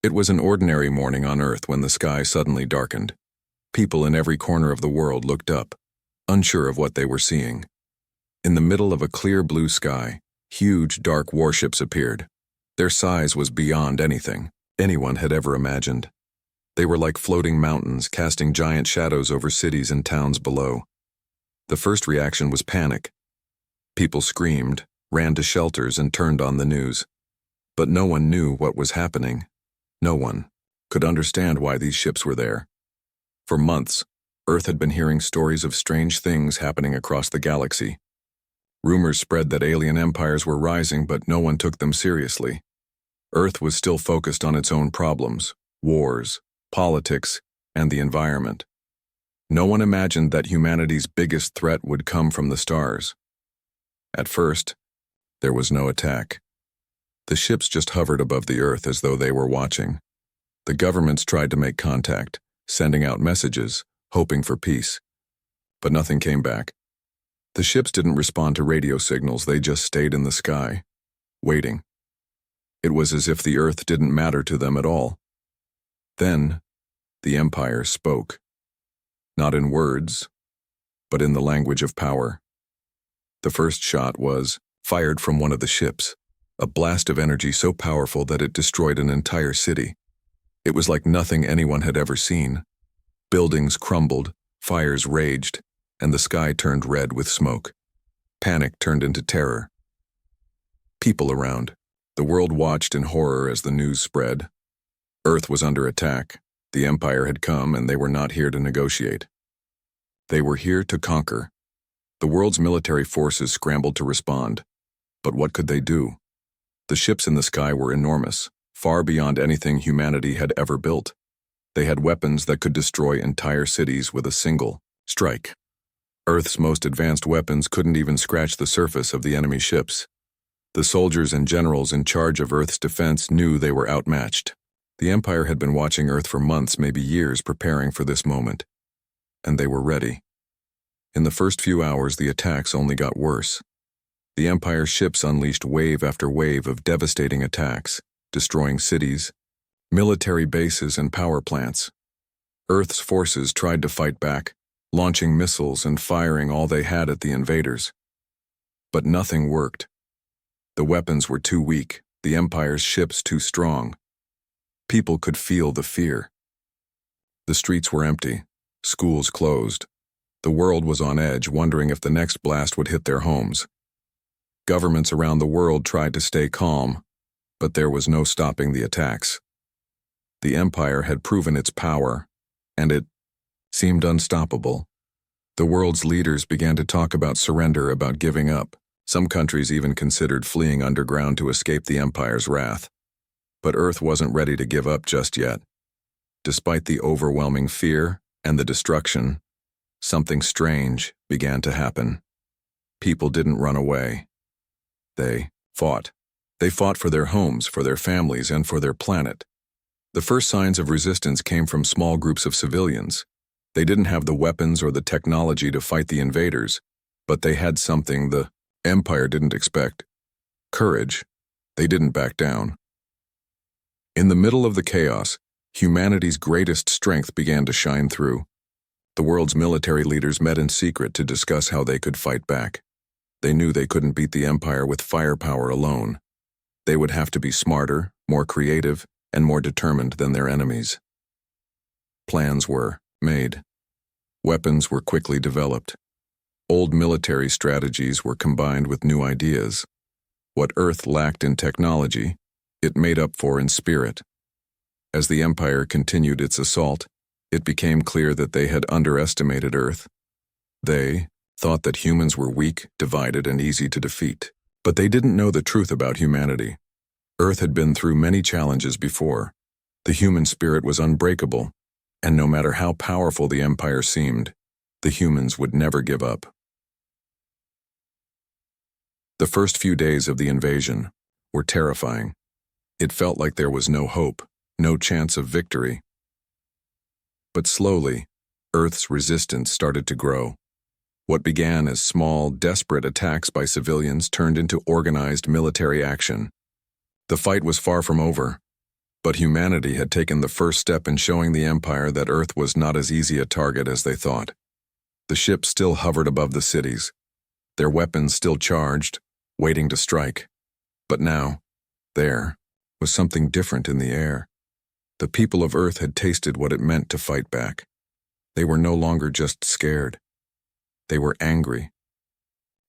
It was an ordinary morning on Earth when the sky suddenly darkened. People in every corner of the world looked up, unsure of what they were seeing. In the middle of a clear blue sky, huge dark warships appeared. Their size was beyond anything anyone had ever imagined. They were like floating mountains, casting giant shadows over cities and towns below. The first reaction was panic. People screamed, ran to shelters, and turned on the news. But no one knew what was happening. No one could understand why these ships were there. For months, Earth had been hearing stories of strange things happening across the galaxy. Rumors spread that alien empires were rising, but no one took them seriously. Earth was still focused on its own problems, wars, politics, and the environment. No one imagined that humanity's biggest threat would come from the stars. At first, there was no attack. The ships just hovered above the Earth as though they were watching. The governments tried to make contact, sending out messages, hoping for peace. But nothing came back. The ships didn't respond to radio signals, they just stayed in the sky, waiting. It was as if the Earth didn't matter to them at all. Then, the Empire spoke. Not in words, but in the language of power. The first shot was fired from one of the ships, a blast of energy so powerful that it destroyed an entire city. It was like nothing anyone had ever seen. Buildings crumbled, fires raged, and the sky turned red with smoke. Panic turned into terror. People around. The world watched in horror as the news spread. Earth was under attack. The Empire had come, and they were not here to negotiate. They were here to conquer. The world's military forces scrambled to respond. But what could they do? The ships in the sky were enormous, far beyond anything humanity had ever built. They had weapons that could destroy entire cities with a single strike. Earth's most advanced weapons couldn't even scratch the surface of the enemy ships. The soldiers and generals in charge of Earth's defense knew they were outmatched. The Empire had been watching Earth for months, maybe years, preparing for this moment. And they were ready. In the first few hours, the attacks only got worse. The Empire's ships unleashed wave after wave of devastating attacks, destroying cities, military bases, and power plants. Earth's forces tried to fight back, launching missiles and firing all they had at the invaders. But nothing worked. The weapons were too weak, the Empire's ships too strong. People could feel the fear. The streets were empty, schools closed. The world was on edge, wondering if the next blast would hit their homes. Governments around the world tried to stay calm, but there was no stopping the attacks. The Empire had proven its power, and it seemed unstoppable. The world's leaders began to talk about surrender, about giving up. Some countries even considered fleeing underground to escape the Empire's wrath. But Earth wasn't ready to give up just yet. Despite the overwhelming fear and the destruction, something strange began to happen. People didn't run away. They fought. They fought for their homes, for their families, and for their planet. The first signs of resistance came from small groups of civilians. They didn't have the weapons or the technology to fight the invaders, but they had something the Empire didn't expect: courage. They didn't back down. In the middle of the chaos, humanity's greatest strength began to shine through. The world's military leaders met in secret to discuss how they could fight back. They knew they couldn't beat the Empire with firepower alone. They would have to be smarter, more creative, and more determined than their enemies. Plans were made. Weapons were quickly developed. Old military strategies were combined with new ideas. What Earth lacked in technology, it made up for in spirit. As the Empire continued its assault, it became clear that they had underestimated Earth. They thought that humans were weak, divided, and easy to defeat. But they didn't know the truth about humanity. Earth had been through many challenges before. The human spirit was unbreakable, and no matter how powerful the Empire seemed, the humans would never give up. The first few days of the invasion were terrifying. It felt like there was no hope, no chance of victory. But slowly, Earth's resistance started to grow. What began as small, desperate attacks by civilians turned into organized military action. The fight was far from over, But humanity had taken the first step in showing the Empire that Earth was not as easy a target as they thought. The ships still hovered above the cities, their weapons still charged, waiting to strike. But now, there was something different in the air. The people of Earth had tasted what it meant to fight back. They were no longer just scared. They were angry.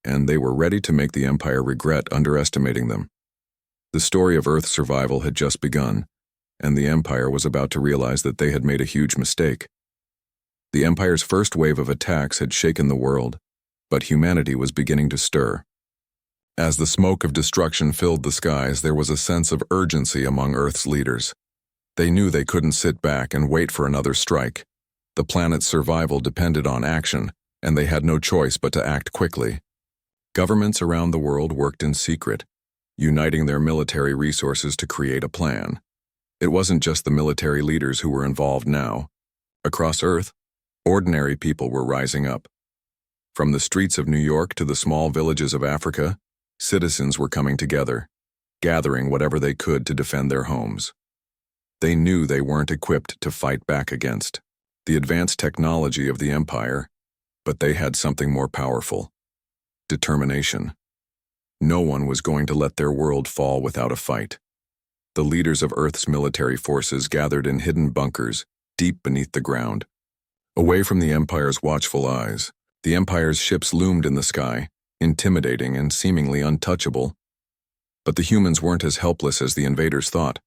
And they were ready to make the Empire regret underestimating them. The story of Earth's survival had just begun, and the Empire was about to realize that they had made a huge mistake. The Empire's first wave of attacks had shaken the world, but humanity was beginning to stir. As the smoke of destruction filled the skies, there was a sense of urgency among Earth's leaders. They knew they couldn't sit back and wait for another strike. The planet's survival depended on action, and they had no choice but to act quickly. Governments around the world worked in secret, uniting their military resources to create a plan. It wasn't just the military leaders who were involved now. Across Earth, ordinary people were rising up. From the streets of New York to the small villages of Africa, citizens were coming together, gathering whatever they could to defend their homes. They knew they weren't equipped to fight back against the advanced technology of the Empire, but they had something more powerful: determination. No one was going to let their world fall without a fight. The leaders of Earth's military forces gathered in hidden bunkers deep beneath the ground. Away from the Empire's watchful eyes, the Empire's ships loomed in the sky, intimidating and seemingly untouchable. But the humans weren't as helpless as the invaders thought.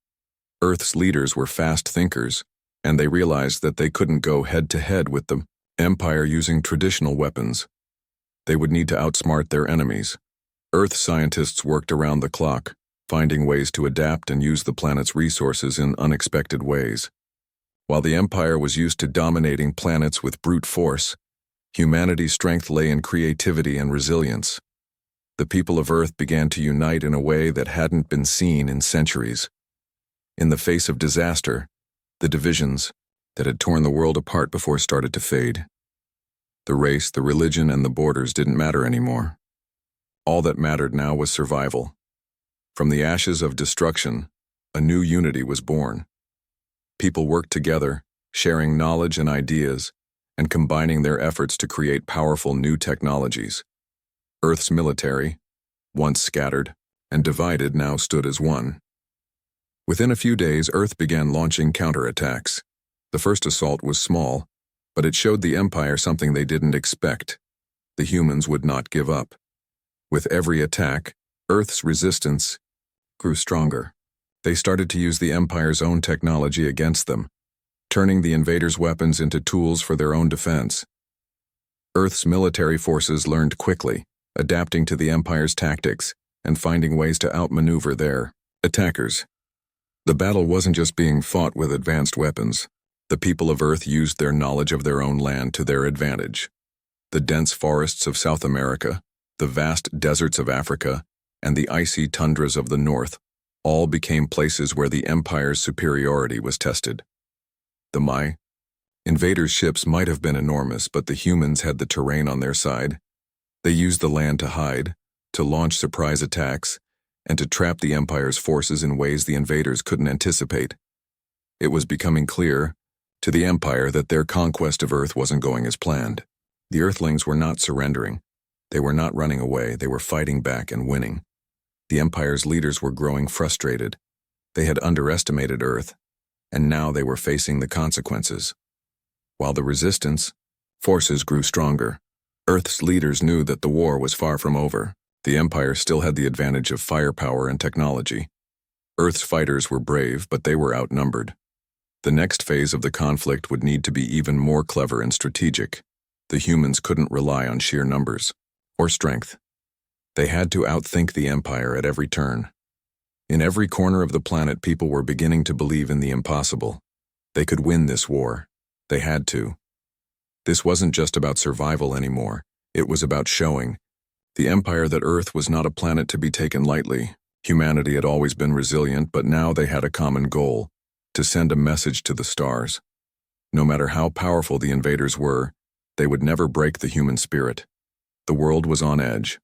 Earth's leaders were fast thinkers, and they realized that they couldn't go head-to-head with the Empire using traditional weapons. They would need to outsmart their enemies. Earth scientists worked around the clock, finding ways to adapt and use the planet's resources in unexpected ways. While the Empire was used to dominating planets with brute force, humanity's strength lay in creativity and resilience. The people of Earth began to unite in a way that hadn't been seen in centuries. In the face of disaster, the divisions that had torn the world apart before started to fade. The race, the religion, and the borders didn't matter anymore. All that mattered now was survival. From the ashes of destruction, a new unity was born. People worked together, sharing knowledge and ideas, and combining their efforts to create powerful new technologies. Earth's military, once scattered and divided, now stood as one. Within a few days, Earth began launching counterattacks. The first assault was small, but it showed the Empire something they didn't expect. The humans would not give up. With every attack, Earth's resistance grew stronger. They started to use the Empire's own technology against them, turning the invaders' weapons into tools for their own defense. Earth's military forces learned quickly, adapting to the Empire's tactics and finding ways to outmaneuver their attackers. The battle wasn't just being fought with advanced weapons. The people of Earth used their knowledge of their own land to their advantage. The dense forests of South America, the vast deserts of Africa, and the icy tundras of the North all became places where the Empire's superiority was tested. The invaders' ships might have been enormous, but the humans had the terrain on their side. They used the land to hide, to launch surprise attacks, and to trap the Empire's forces in ways the invaders couldn't anticipate. It was becoming clear to the Empire that their conquest of Earth wasn't going as planned. The Earthlings were not surrendering. They were not running away. They were fighting back and winning. The Empire's leaders were growing frustrated. They had underestimated Earth, and now they were facing the consequences. While the resistance forces grew stronger, Earth's leaders knew that the war was far from over. The Empire still had the advantage of firepower and technology. Earth's fighters were brave, but they were outnumbered. The next phase of the conflict would need to be even more clever and strategic. The humans couldn't rely on sheer numbers or strength. They had to outthink the Empire at every turn. In every corner of the planet, people were beginning to believe in the impossible. They could win this war. They had to. This wasn't just about survival anymore. It was about showing the Empire that Earth was not a planet to be taken lightly. Humanity had always been resilient, but now they had a common goal: to send a message to the stars. No matter how powerful the invaders were, they would never break the human spirit. The world was on edge,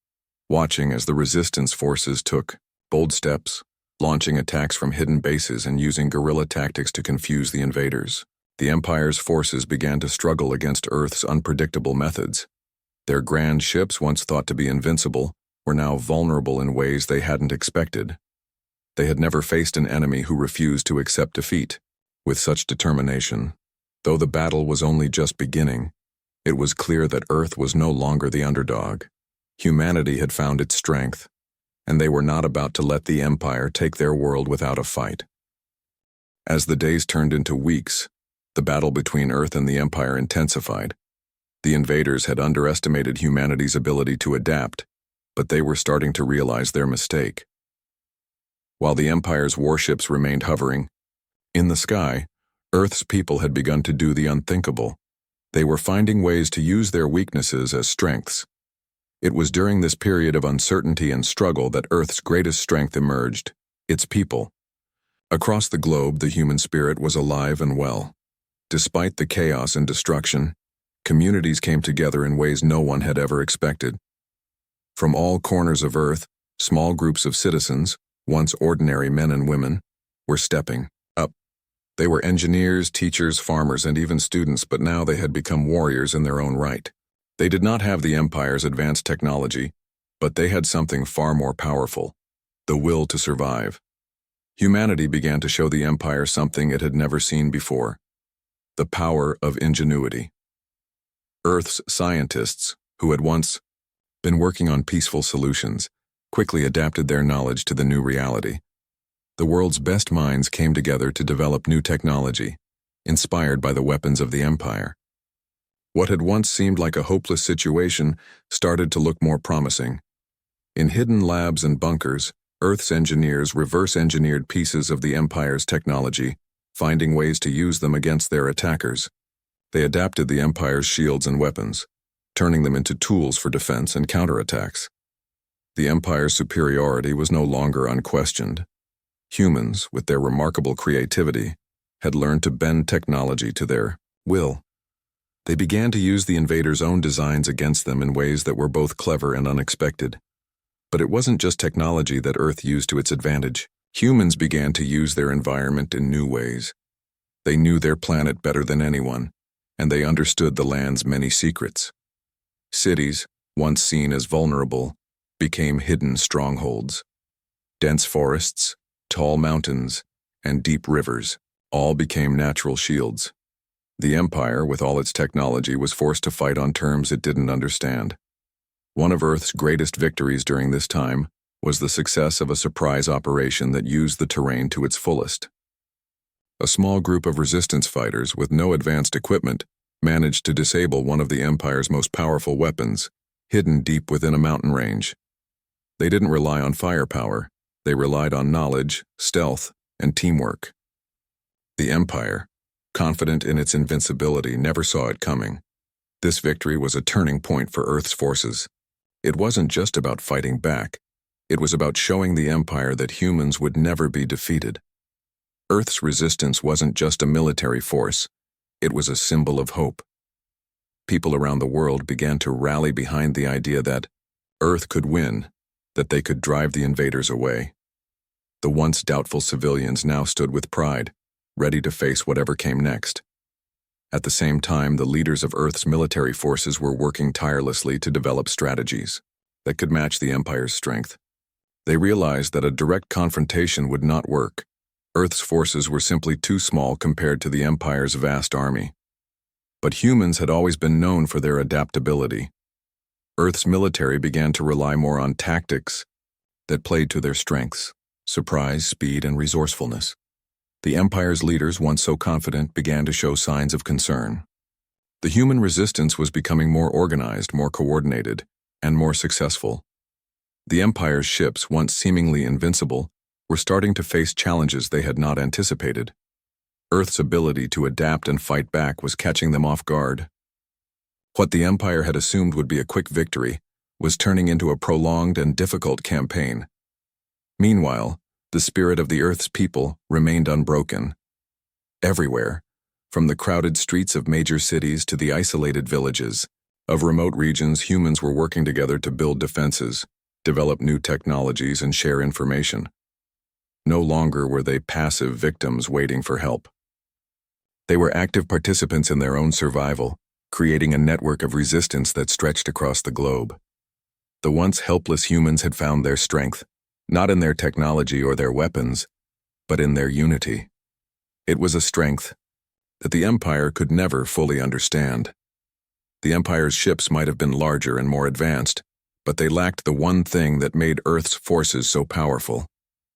watching as the resistance forces took bold steps, launching attacks from hidden bases and using guerrilla tactics to confuse the invaders. The Empire's forces began to struggle against Earth's unpredictable methods. Their grand ships, once thought to be invincible, were now vulnerable in ways they hadn't expected. They had never faced an enemy who refused to accept defeat with such determination. Though the battle was only just beginning, it was clear that Earth was no longer the underdog. Humanity had found its strength, and they were not about to let the Empire take their world without a fight. As the days turned into weeks, the battle between Earth and the Empire intensified. The invaders had underestimated humanity's ability to adapt, but they were starting to realize their mistake. While the Empire's warships remained hovering in the sky, Earth's people had begun to do the unthinkable. They were finding ways to use their weaknesses as strengths. It was during this period of uncertainty and struggle that Earth's greatest strength emerged: its people. Across the globe, the human spirit was alive and well. Despite the chaos and destruction, communities came together in ways no one had ever expected. From all corners of Earth, small groups of citizens, once ordinary men and women, were stepping up. They were engineers, teachers, farmers, and even students, but now they had become warriors in their own right. They did not have the Empire's advanced technology, but they had something far more powerful: the will to survive. Humanity began to show the Empire something it had never seen before: the power of ingenuity. Earth's scientists, who had once been working on peaceful solutions, quickly adapted their knowledge to the new reality. The world's best minds came together to develop new technology, inspired by the weapons of the Empire. What had once seemed like a hopeless situation started to look more promising. In hidden labs and bunkers, Earth's engineers reverse-engineered pieces of the Empire's technology, finding ways to use them against their attackers. They adapted the Empire's shields and weapons, turning them into tools for defense and counterattacks. The Empire's superiority was no longer unquestioned. Humans, with their remarkable creativity, had learned to bend technology to their will. They began to use the invaders' own designs against them in ways that were both clever and unexpected. But it wasn't just technology that Earth used to its advantage. Humans began to use their environment in new ways. They knew their planet better than anyone, and they understood the land's many secrets. Cities, once seen as vulnerable, became hidden strongholds. Dense forests, tall mountains, and deep rivers all became natural shields. The Empire, with all its technology, was forced to fight on terms it didn't understand. One of Earth's greatest victories during this time was the success of a surprise operation that used the terrain to its fullest. A small group of resistance fighters with no advanced equipment managed to disable one of the Empire's most powerful weapons, hidden deep within a mountain range. They didn't rely on firepower. They relied on knowledge, stealth, and teamwork. The Empire, confident in its invincibility, never saw it coming. This victory was a turning point for Earth's forces. It wasn't just about fighting back. It was about showing the Empire that humans would never be defeated. Earth's resistance wasn't just a military force. It was a symbol of hope. People around the world began to rally behind the idea that Earth could win, that they could drive the invaders away. The once doubtful civilians now stood with pride, ready to face whatever came next. At the same time, the leaders of Earth's military forces were working tirelessly to develop strategies that could match the Empire's strength. They realized that a direct confrontation would not work. Earth's forces were simply too small compared to the Empire's vast army. But humans had always been known for their adaptability. Earth's military began to rely more on tactics that played to their strengths: surprise, speed, and resourcefulness. The Empire's leaders, once so confident, began to show signs of concern. The human resistance was becoming more organized, more coordinated, and more successful. The Empire's ships, once seemingly invincible, were starting to face challenges they had not anticipated. Earth's ability to adapt and fight back was catching them off guard. What the Empire had assumed would be a quick victory was turning into a prolonged and difficult campaign. Meanwhile, the spirit of the Earth's people remained unbroken. Everywhere, from the crowded streets of major cities to the isolated villages of remote regions, humans were working together to build defenses, develop new technologies, and share information. No longer were they passive victims waiting for help. They were active participants in their own survival, creating a network of resistance that stretched across the globe. The once helpless humans had found their strength, not in their technology or their weapons, but in their unity. It was a strength that the Empire could never fully understand. The Empire's ships might have been larger and more advanced, but they lacked the one thing that made Earth's forces so powerful: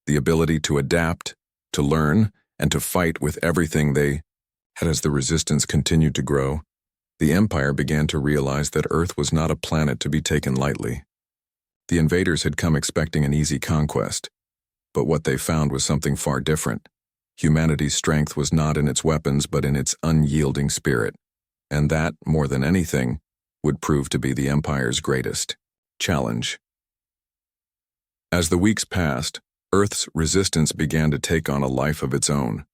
the ability to adapt, to learn, and to fight with everything they had. As the resistance continued to grow, the Empire began to realize that Earth was not a planet to be taken lightly. The invaders had come expecting an easy conquest, but what they found was something far different. Humanity's strength was not in its weapons but in its unyielding spirit, and that, more than anything, would prove to be the Empire's greatest challenge. As the weeks passed, Earth's resistance began to take on a life of its own.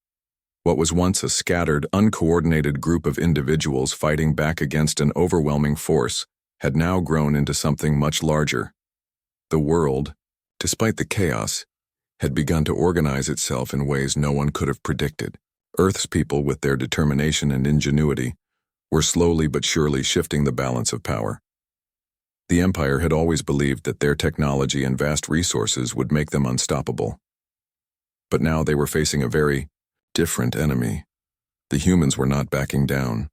What was once a scattered, uncoordinated group of individuals fighting back against an overwhelming force had now grown into something much larger. The world, despite the chaos, had begun to organize itself in ways no one could have predicted. Earth's people, with their determination and ingenuity, were slowly but surely shifting the balance of power. The Empire had always believed that their technology and vast resources would make them unstoppable. But now they were facing a very different enemy. The humans were not backing down.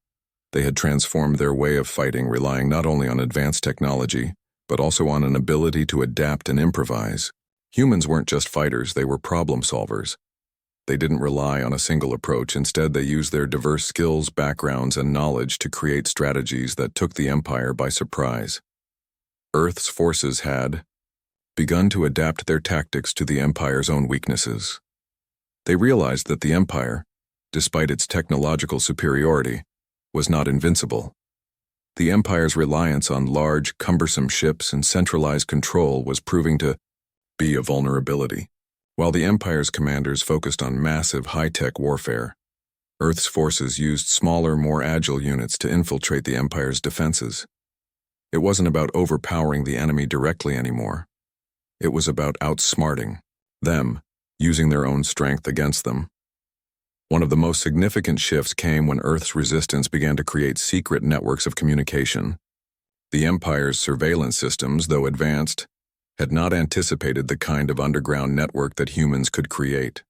They had transformed their way of fighting, relying not only on advanced technology, but also on an ability to adapt and improvise. Humans weren't just fighters, they were problem solvers. They didn't rely on a single approach. Instead, they used their diverse skills, backgrounds, and knowledge to create strategies that took the Empire by surprise. Earth's forces had begun to adapt their tactics to the Empire's own weaknesses. They realized that the Empire, despite its technological superiority, was not invincible. The Empire's reliance on large, cumbersome ships and centralized control was proving to be a vulnerability. While the Empire's commanders focused on massive, high-tech warfare, Earth's forces used smaller, more agile units to infiltrate the Empire's defenses. It wasn't about overpowering the enemy directly anymore. It was about outsmarting them, using their own strength against them. One of the most significant shifts came when Earth's resistance began to create secret networks of communication. The Empire's surveillance systems, though advanced, had not anticipated the kind of underground network that humans could create.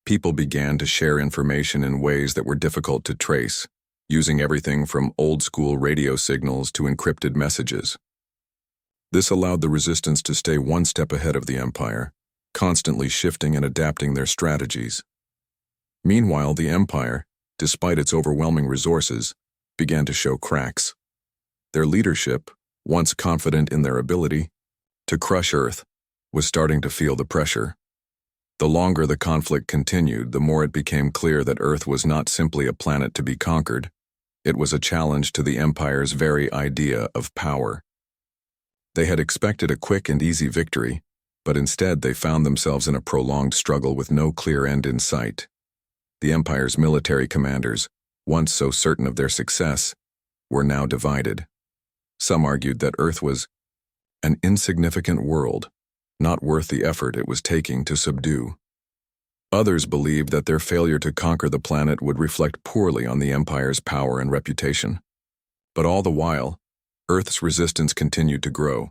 People began to share information in ways that were difficult to trace, using everything from old-school radio signals to encrypted messages. This allowed the resistance to stay one step ahead of the Empire, constantly shifting and adapting their strategies. Meanwhile, the Empire, despite its overwhelming resources, began to show cracks. Their leadership, once confident in their ability to crush Earth, was starting to feel the pressure. The longer the conflict continued, the more it became clear that Earth was not simply a planet to be conquered. It was a challenge to the Empire's very idea of power. They had expected a quick and easy victory, but instead they found themselves in a prolonged struggle with no clear end in sight. The Empire's military commanders, once so certain of their success, were now divided. Some argued that Earth was an insignificant world, not worth the effort it was taking to subdue. Others believed that their failure to conquer the planet would reflect poorly on the Empire's power and reputation. But all the while, Earth's resistance continued to grow,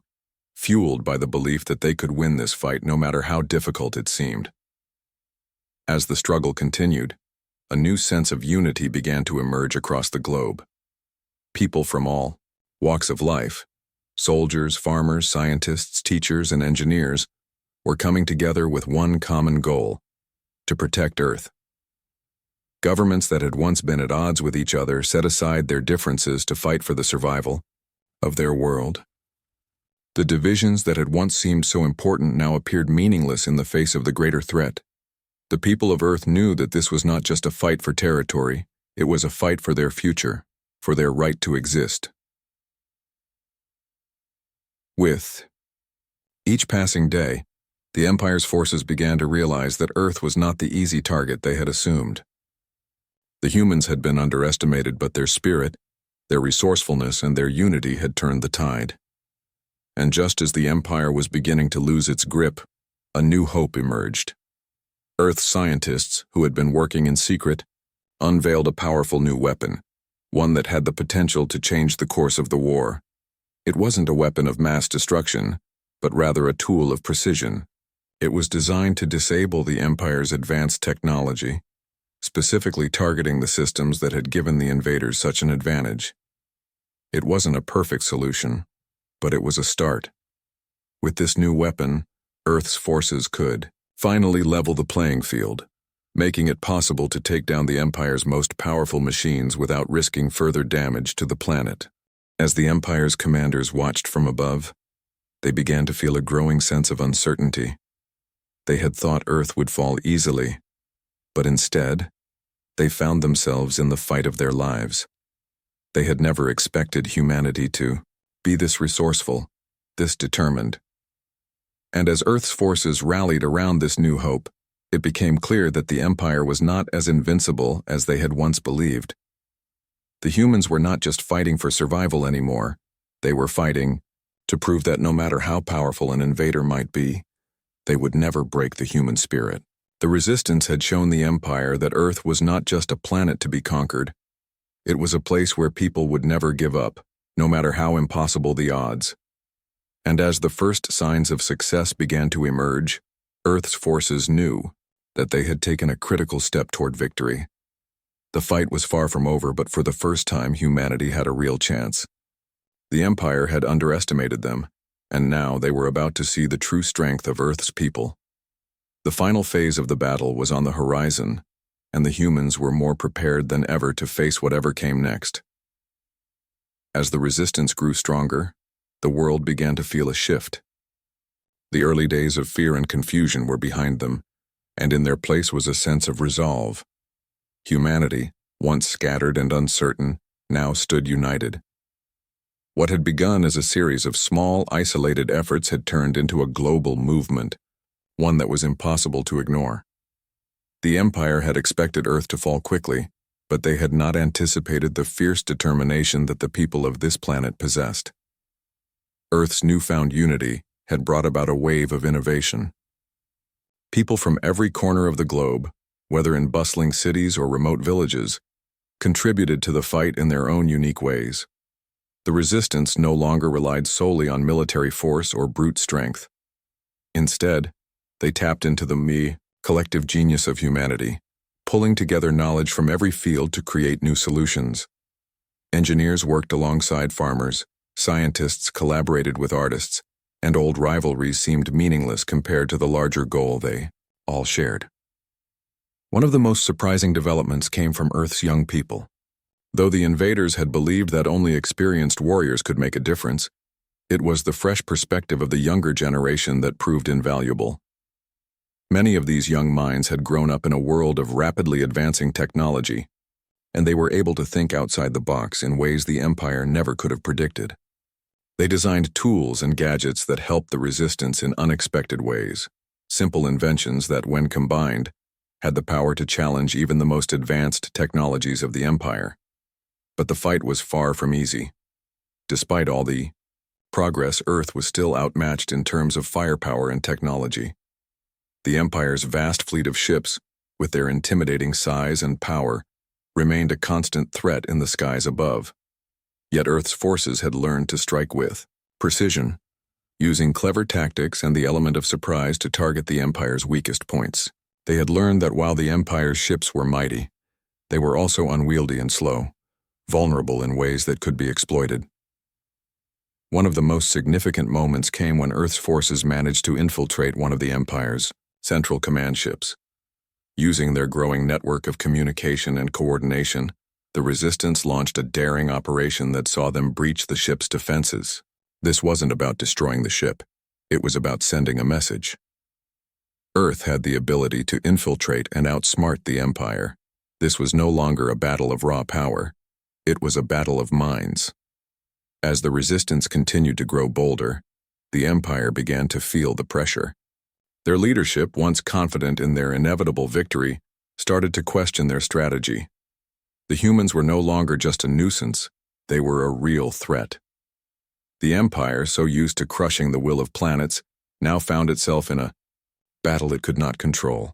fueled by the belief that they could win this fight no matter how difficult it seemed. As the struggle continued, a new sense of unity began to emerge across the globe. People from all walks of life, soldiers, farmers, scientists, teachers, and engineers, were coming together with one common goal: to protect Earth. Governments that had once been at odds with each other set aside their differences to fight for the survival of their world. The divisions that had once seemed so important now appeared meaningless in the face of the greater threat. The people of Earth knew that this was not just a fight for territory, it was a fight for their future, for their right to exist. With each passing day, the Empire's forces began to realize that Earth was not the easy target they had assumed. The humans had been underestimated, but their spirit, their resourcefulness, and their unity had turned the tide. And just as the Empire was beginning to lose its grip, a new hope emerged. Earth's scientists, who had been working in secret, unveiled a powerful new weapon, one that had the potential to change the course of the war. It wasn't a weapon of mass destruction, but rather a tool of precision. It was designed to disable the Empire's advanced technology, specifically targeting the systems that had given the invaders such an advantage. It wasn't a perfect solution, but it was a start. With this new weapon, Earth's forces could finally level the playing field, making it possible to take down the Empire's most powerful machines without risking further damage to the planet. As the Empire's commanders watched from above, they began to feel a growing sense of uncertainty. They had thought Earth would fall easily, but instead, they found themselves in the fight of their lives. They had never expected humanity to be this resourceful, this determined. And as Earth's forces rallied around this new hope, it became clear that the Empire was not as invincible as they had once believed. The humans were not just fighting for survival anymore. They were fighting to prove that no matter how powerful an invader might be, they would never break the human spirit. The Resistance had shown the Empire that Earth was not just a planet to be conquered. It was a place where people would never give up, no matter how impossible the odds. And as the first signs of success began to emerge, Earth's forces knew that they had taken a critical step toward victory. The fight was far from over, but for the first time humanity had a real chance. The Empire had underestimated them, and now they were about to see the true strength of Earth's people. The final phase of the battle was on the horizon, and the humans were more prepared than ever to face whatever came next. As the Resistance grew stronger, the world began to feel a shift. The early days of fear and confusion were behind them, and in their place was a sense of resolve. Humanity, once scattered and uncertain, now stood united. What had begun as a series of small, isolated efforts had turned into a global movement, one that was impossible to ignore. The Empire had expected Earth to fall quickly, but they had not anticipated the fierce determination that the people of this planet possessed. Earth's newfound unity had brought about a wave of innovation. People from every corner of the globe, whether in bustling cities or remote villages, contributed to the fight in their own unique ways. The Resistance no longer relied solely on military force or brute strength. Instead, they tapped into the collective genius of humanity, pulling together knowledge from every field to create new solutions. Engineers worked alongside farmers, scientists collaborated with artists, and old rivalries seemed meaningless compared to the larger goal they all shared. One of the most surprising developments came from Earth's young people. Though the invaders had believed that only experienced warriors could make a difference, it was the fresh perspective of the younger generation that proved invaluable. Many of these young minds had grown up in a world of rapidly advancing technology, and they were able to think outside the box in ways the Empire never could have predicted. They designed tools and gadgets that helped the Resistance in unexpected ways, simple inventions that, when combined, had the power to challenge even the most advanced technologies of the Empire. But the fight was far from easy. Despite all the progress, Earth was still outmatched in terms of firepower and technology. The Empire's vast fleet of ships, with their intimidating size and power, remained a constant threat in the skies above. Yet Earth's forces had learned to strike with precision, using clever tactics and the element of surprise to target the Empire's weakest points. They had learned that while the Empire's ships were mighty, they were also unwieldy and slow, vulnerable in ways that could be exploited. One of the most significant moments came when Earth's forces managed to infiltrate one of the Empire's central command ships. Using their growing network of communication and coordination, the Resistance launched a daring operation that saw them breach the ship's defenses. This wasn't about destroying the ship. It was about sending a message. Earth had the ability to infiltrate and outsmart the Empire. This was no longer a battle of raw power. It was a battle of minds. As the Resistance continued to grow bolder, the Empire began to feel the pressure. Their leadership, once confident in their inevitable victory, started to question their strategy. The humans were no longer just a nuisance, they were a real threat. The Empire, so used to crushing the will of planets, now found itself in a battle it could not control.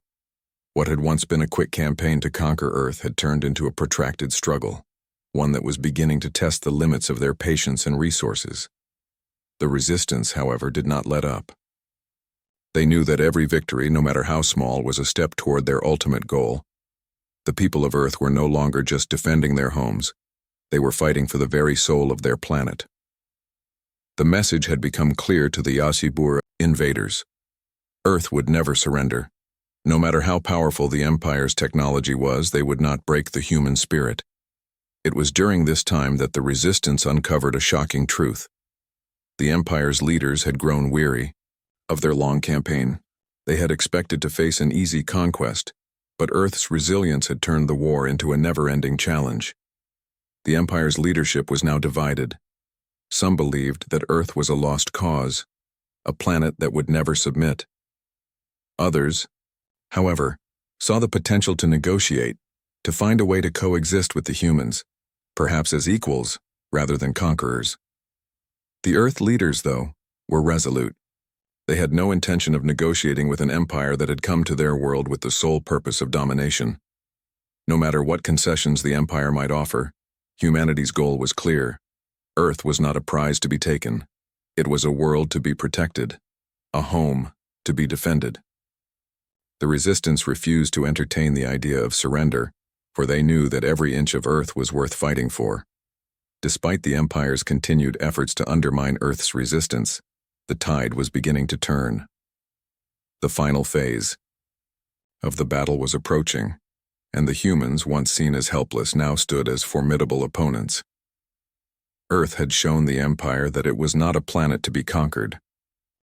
What had once been a quick campaign to conquer Earth had turned into a protracted struggle, one that was beginning to test the limits of their patience and resources. The resistance, however, did not let up. They knew that every victory, no matter how small, was a step toward their ultimate goal. The people of Earth were no longer just defending their homes. They were fighting for the very soul of their planet. The message had become clear to the Yasibur invaders. Earth would never surrender. No matter how powerful the Empire's technology was, they would not break the human spirit. It was during this time that the Resistance uncovered a shocking truth. The Empire's leaders had grown weary of their long campaign. They had expected to face an easy conquest, but Earth's resilience had turned the war into a never-ending challenge. The Empire's leadership was now divided. Some believed that Earth was a lost cause, a planet that would never submit. Others, however, saw the potential to negotiate, to find a way to coexist with the humans, perhaps as equals rather than conquerors. The Earth leaders, though, were resolute. They had no intention of negotiating with an empire that had come to their world with the sole purpose of domination. No matter what concessions the empire might offer, humanity's goal was clear. Earth was not a prize to be taken. It was a world to be protected, a home to be defended. The Resistance refused to entertain the idea of surrender, for they knew that every inch of Earth was worth fighting for. Despite the Empire's continued efforts to undermine Earth's resistance, the tide was beginning to turn. The final phase of the battle was approaching, and the humans, once seen as helpless, now stood as formidable opponents. Earth had shown the Empire that it was not a planet to be conquered.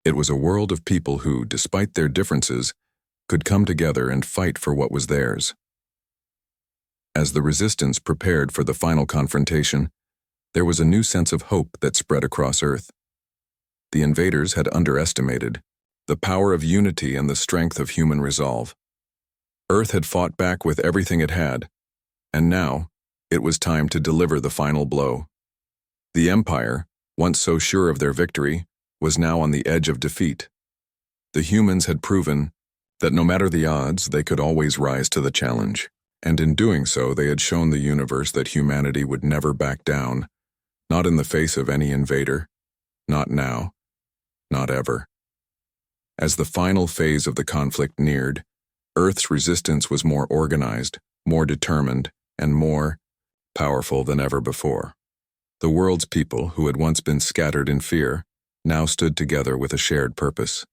It was a world of people who, despite their differences, could come together and fight for what was theirs. As the Resistance prepared for the final confrontation, there was a new sense of hope that spread across Earth. The invaders had underestimated the power of unity and the strength of human resolve. Earth had fought back with everything it had, and now it was time to deliver the final blow. The Empire, once so sure of their victory, was now on the edge of defeat. The humans had proven that no matter the odds, they could always rise to the challenge, and in doing so, they had shown the universe that humanity would never back down, not in the face of any invader, not now, not ever. As the final phase of the conflict neared, Earth's resistance was more organized, more determined, and more powerful than ever before. The world's people, who had once been scattered in fear, now stood together with a shared purpose.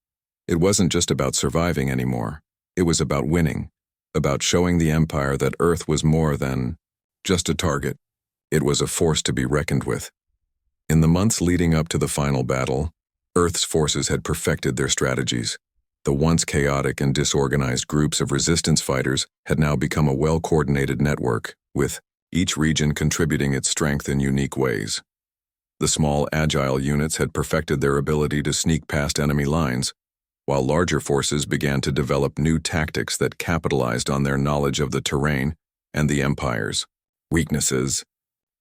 It wasn't just about surviving anymore. It was about winning, about showing the Empire that Earth was more than just a target. It was a force to be reckoned with. In the months leading up to the final battle, Earth's forces had perfected their strategies. The once chaotic and disorganized groups of resistance fighters had now become a well-coordinated network, with each region contributing its strength in unique ways. The small, agile units had perfected their ability to sneak past enemy lines, while larger forces began to develop new tactics that capitalized on their knowledge of the terrain and the Empire's weaknesses.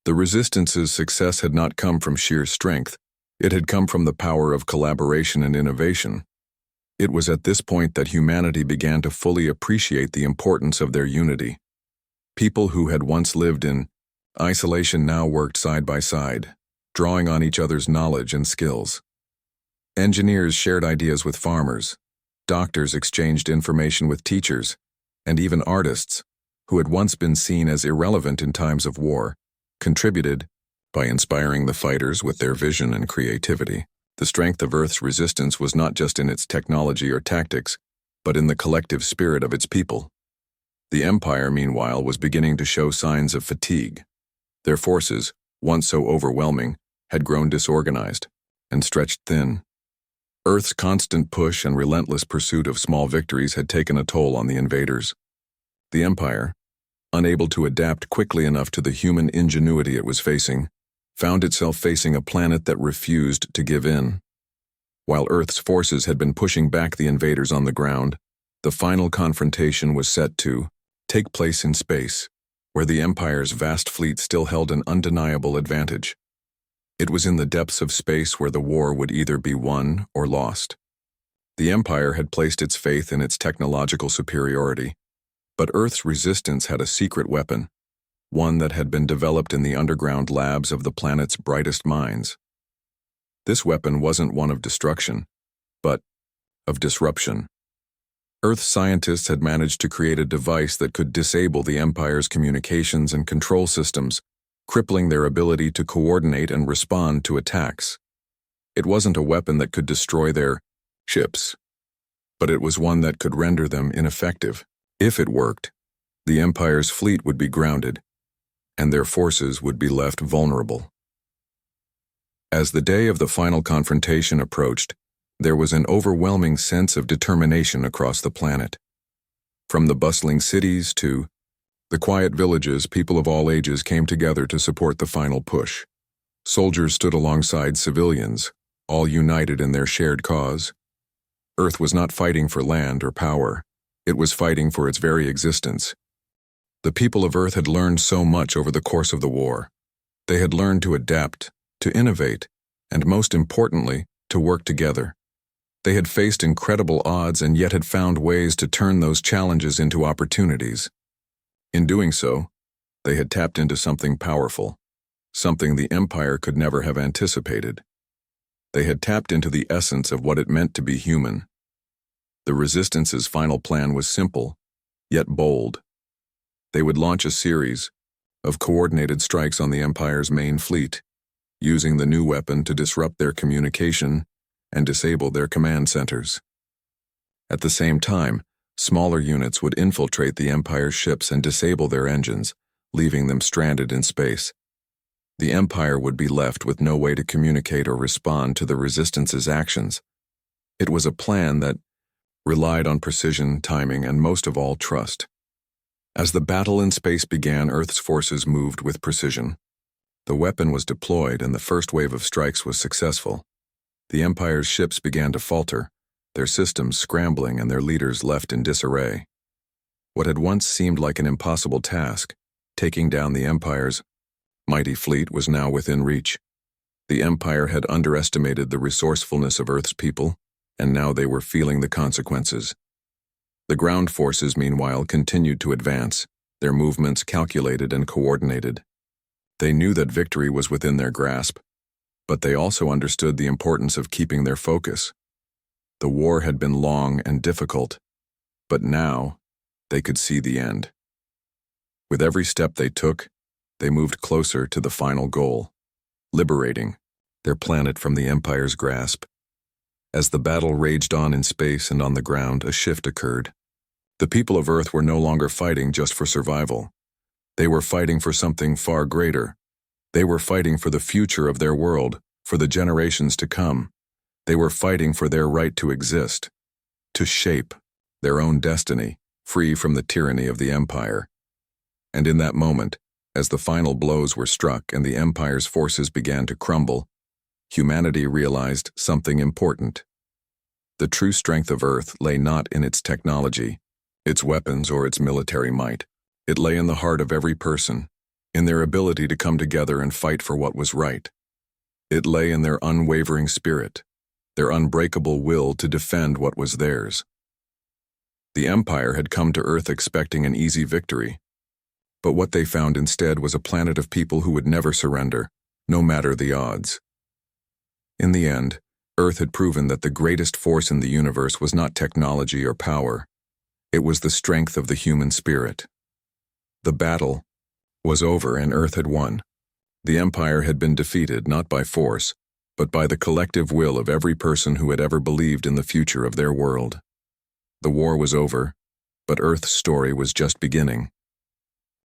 The Resistance's success had not come from sheer strength. It had come from the power of collaboration and innovation. It was at this point that humanity began to fully appreciate the importance of their unity. People who had once lived in isolation now worked side by side, drawing on each other's knowledge and skills. Engineers shared ideas with farmers, doctors exchanged information with teachers, and even artists, who had once been seen as irrelevant in times of war, contributed by inspiring the fighters with their vision and creativity. The strength of Earth's resistance was not just in its technology or tactics, but in the collective spirit of its people. The Empire, meanwhile, was beginning to show signs of fatigue. Their forces, once so overwhelming, had grown disorganized and stretched thin. Earth's constant push and relentless pursuit of small victories had taken a toll on the invaders. The Empire, unable to adapt quickly enough to the human ingenuity it was facing, found itself facing a planet that refused to give in. While Earth's forces had been pushing back the invaders on the ground, the final confrontation was set to take place in space, where the Empire's vast fleet still held an undeniable advantage. It was in the depths of space where the war would either be won or lost. The Empire had placed its faith in its technological superiority, But Earth's resistance had a secret weapon, one that had been developed in the underground labs of the planet's brightest minds. This weapon wasn't one of destruction, but of disruption. Earth scientists had managed to create a device that could disable the Empire's communications and control systems, crippling their ability to coordinate and respond to attacks. It wasn't a weapon that could destroy their ships, but it was one that could render them ineffective. If it worked, the Empire's fleet would be grounded, and their forces would be left vulnerable. As the day of the final confrontation approached, there was an overwhelming sense of determination across the planet. From the bustling cities to the quiet villages, people of all ages came together to support the final push. Soldiers stood alongside civilians, all united in their shared cause. Earth was not fighting for land or power. It was fighting for its very existence. The people of Earth had learned so much over the course of the war. They had learned to adapt, to innovate, and most importantly, to work together. They had faced incredible odds and yet had found ways to turn those challenges into opportunities. In doing so, they had tapped into something powerful, something the Empire could never have anticipated. They had tapped into the essence of what it meant to be human. The Resistance's final plan was simple, yet bold. They would launch a series of coordinated strikes on the Empire's main fleet, using the new weapon to disrupt their communication and disable their command centers. At the same time, smaller units would infiltrate the Empire's ships and disable their engines, leaving them stranded in space. The Empire would be left with no way to communicate or respond to the Resistance's actions. It was a plan that relied on precision, timing, and most of all, trust. As the battle in space began, Earth's forces moved with precision. The weapon was deployed and the first wave of strikes was successful. The Empire's ships began to falter, their systems scrambling and their leaders left in disarray. What had once seemed like an impossible task, taking down the Empire's mighty fleet, was now within reach. The Empire had underestimated the resourcefulness of Earth's people, and now they were feeling the consequences. The ground forces, meanwhile, continued to advance, their movements calculated and coordinated. They knew that victory was within their grasp, but they also understood the importance of keeping their focus. The war had been long and difficult, but now they could see the end. With every step they took, they moved closer to the final goal, liberating their planet from the Empire's grasp. As the battle raged on in space and on the ground, a shift occurred. The people of Earth were no longer fighting just for survival. They were fighting for something far greater. They were fighting for the future of their world, for the generations to come. They were fighting for their right to exist, to shape their own destiny, free from the tyranny of the Empire. And in that moment, as the final blows were struck and the Empire's forces began to crumble, humanity realized something important. The true strength of Earth lay not in its technology, its weapons, or its military might. It lay in the heart of every person, in their ability to come together and fight for what was right. It lay in their unwavering spirit, their unbreakable will to defend what was theirs. The Empire had come to Earth expecting an easy victory, but what they found instead was a planet of people who would never surrender, no matter the odds. In the end, Earth had proven that the greatest force in the universe was not technology or power. It was the strength of the human spirit. The battle was over and Earth had won. The Empire had been defeated not by force, but by the collective will of every person who had ever believed in the future of their world. The war was over, but Earth's story was just beginning.